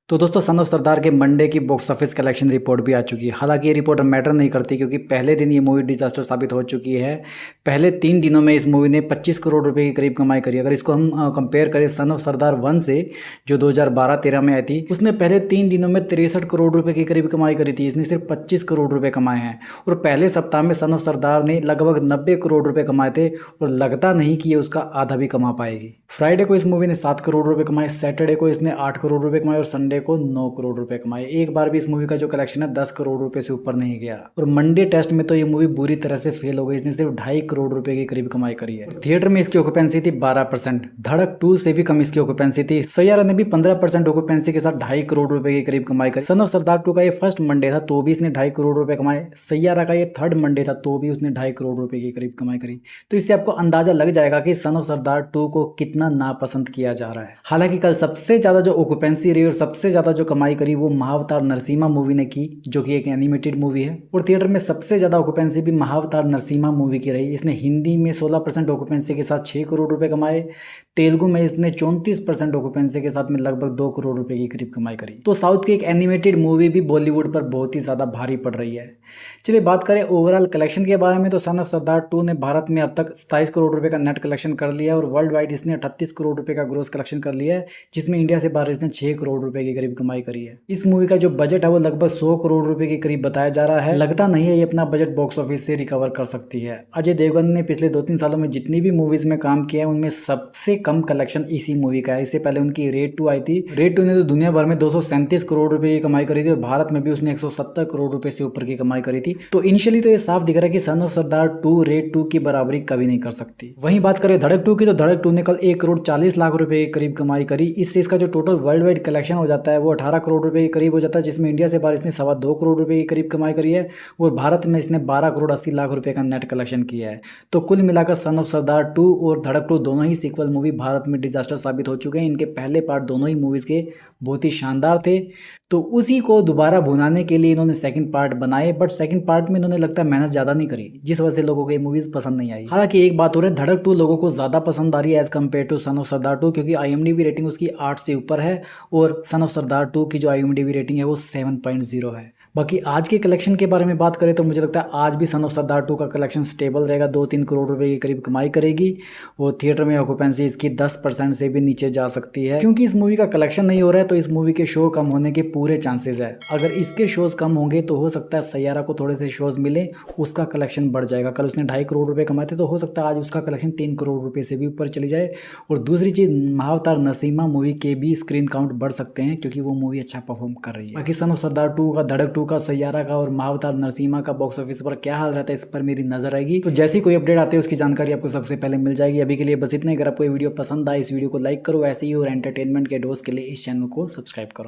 तो दोस्तों सन ऑफ सरदार के मंडे की बॉक्स ऑफिस कलेक्शन रिपोर्ट भी आ चुकी है। हालांकि ये रिपोर्ट मैटर नहीं करती क्योंकि पहले दिन ये मूवी डिजास्टर साबित हो चुकी है। पहले 3 दिनों में इस मूवी ने 25 करोड़ रुपए के करीब कमाई करी। अगर इसको हम कंपेयर करें सन ऑफ सरदार 1 से, जो 2012-13 में आई थी, उसने पहले 3 दिनों में 63 करोड़ रुपए के करीब कमाई करी थी। इसने सिर्फ 25 करोड़ रुपए कमाए हैं और पहले सप्ताह में सन ऑफ सरदार ने लगभग 90 करोड़ रुपए कमाए थे और लगता नहीं कि ये उसका आधा भी कमा पाएगी। फ्राइडे को इस मूवी ने 7 करोड़ रुपए कमाए, सैटरडे को इसने 8 करोड़ रुपए कमाए और संडे को 9 करोड़ रुपए कमाए। एक बार भी इस मूवी का जो कलेक्शन है 10 करोड़ रुपए से ऊपर नहीं गया। और मंडे टेस्ट में तो ये मूवी बुरी तरह से फेल हो गई। इसने सिर्फ 2.5 करोड़ रुपए के करीब कमाई करी है। थिएटर में इसकी ऑक्यूपेंसी थी 12%। धड़क 2 से भी कम इसकी ऑक्यूपेंसी थी। सैयारा ने भी 15% ऑक्यूपेंसी के साथ 2.5 करोड़ रुपए के करीब कमाई करी। सन ऑफ सरदार 2 का ये फर्स्ट मंडे था तो भी इसने 2.5 करोड़ रुपए कमाए। सैयारा का ये थर्ड मंडे था तो भी उसने 2.5 करोड़ रुपए के करीब कमाई करी। तो इससे आपको अंदाजा लग जाएगा कि सन ऑफ सरदार 2 को कितना नापसंद किया जा रहा है। हालांकि कल सबसे ज्यादा जो ऑक्यूपेंसी रही और सबसे ज्यादा जो कमाई करी वो महाअवतार नरसिम्हा मूवी ने की, जो कि एक एनिमेटेड मूवी है। और थिएटर में सबसे ज्यादा ऑक्यूपेंसी भी महाअवतार नरसिम्हा मूवी की रही। इसने हिंदी में 16% ऑक्यूपेंसी के साथ 6 करोड़ रुपए कमाए। तेलुगु में इसने 34% ऑक्यूपेंसी के साथ में लगभग 2 करोड़ रुपए की करीब कमाई करी। तो साउथ की एक एनिमेटेड मूवी भी बॉलीवुड पर बहुत ही ज्यादा भारी पड़ रही है। चलिए बात करें ओवरऑल कलेक्शन के बारे में, तो सन ऑफ सरदार 2 ने भारत में अब तक 27 करोड़ रुपए का नेट कलेक्शन कर लिया और वर्ल्ड वाइड इसने 38 करोड़ रुपए का ग्रोस कलेक्शन कर लिया है, जिसमें इंडिया से बाहर इसने 6 करोड़ रुपए के करीब कमाई करी है। इस मूवी का जो बजट है वो लगभग 100 करोड़ रुपए के करीब बताया जा रहा है। लगता नहीं है ये अपना बजट बॉक्स ऑफिस से रिकवर कर सकती है। अजय देवगन ने पिछले 2-3 सालों में जितनी भी मूवीज में काम किया है उनमें सबसे कम कलेक्शन इसी मूवी का है। इससे पहले उनकी रेड 2 आई थी। रेड 2 ने तो दुनिया भर में 237 करोड़ रुपए की कमाई करी थी और भारत में भी उसने 170 करोड़ रुपए से ऊपर की कमाई करी थी। तो इनिशियली तो ये साफ दिख रहा है कि सन ऑफ सरदार 2 रेड 2 की बराबरी कभी नहीं कर सकती। वहीं बात करें धड़क 2 की, तो धड़क 2 ने कल 1 करोड़ 40 लाख रुपए के करीब कमाई करी। इससे इसका जो टोटल वर्ल्ड वाइड कलेक्शन हो जाता है वो 18 करोड़ रुपए के करीब हो जाता है, जिसमें इंडिया से बाहर इसने 2.25 करोड़ रुपए के करीब कमाई करी है और भारत में इसने 12 करोड़ 80 लाख रुपए का नेट कलेक्शन किया है। तो कुल मिलाकर सन ऑफ सरदार 2 और धड़क 2 दोनों ही सीक्वल मूवी भारत में डिजास्टर साबित हो चुके हैं। इनके पहले पार्ट दोनों ही मूवीज के बहुत ही शानदार थे, तो उसी को दोबारा भुनाने के लिए इन्होंने सेकंड पार्ट बनाए। बट सेकंड पार्ट में इन्होंने लगता है मेहनत ज़्यादा नहीं करी, जिस वजह से लोगों को ये मूवीज़ पसंद नहीं आई। हालांकि एक बात हो रही है, धड़क 2 लोगों को ज़्यादा पसंद आ रही है as compared to son of Sardar 2, क्योंकि IMDb रेटिंग उसकी 8 से ऊपर है और सन ऑफ सरदार 2 की जो IMDb रेटिंग है वो 7.0 है। बाकी आज के कलेक्शन के बारे में बात करें तो मुझे लगता है आज भी सन ऑफ सरदार 2 का कलेक्शन स्टेबल रहेगा, 2-3 करोड़ रुपए के करीब कमाई करेगी और थिएटर में ऑक्यूपेंसी इसकी 10% से भी नीचे जा सकती है। क्योंकि इस मूवी का कलेक्शन नहीं हो रहा है तो इस मूवी के शो कम होने के पूरे चांसेस है। अगर इसके शोज कम होंगे तो हो सकता है सैयारा को थोड़े से शोज मिले, उसका कलेक्शन बढ़ जाएगा। कल उसने 2.5 करोड़ रुपए कमाए थे तो हो सकता है आज उसका कलेक्शन 3 करोड़ रुपए से भी ऊपर चली जाए। और दूसरी चीज़, महाअवतार नरसिम्हा मूवी के भी स्क्रीन काउंट बढ़ सकते हैं क्योंकि वो मूवी अच्छा परफॉर्म कर रही है। बाकी सन ऑफ सरदार 2 का, धड़क 2 का, सैयारा का और महाअवतार नरसिम्हा का बॉक्स ऑफिस पर क्या हाल रहता है इस पर मेरी नजर आएगी। तो जैसी कोई अपडेट आती है उसकी जानकारी आपको सबसे पहले मिल जाएगी। अभी के लिए बस इतना ही। अगर आपको ये वीडियो पसंद आए इस वीडियो को लाइक करो, ऐसे ही और एंटरटेनमेंट के डोज के लिए इस चैनल को सब्सक्राइब करो।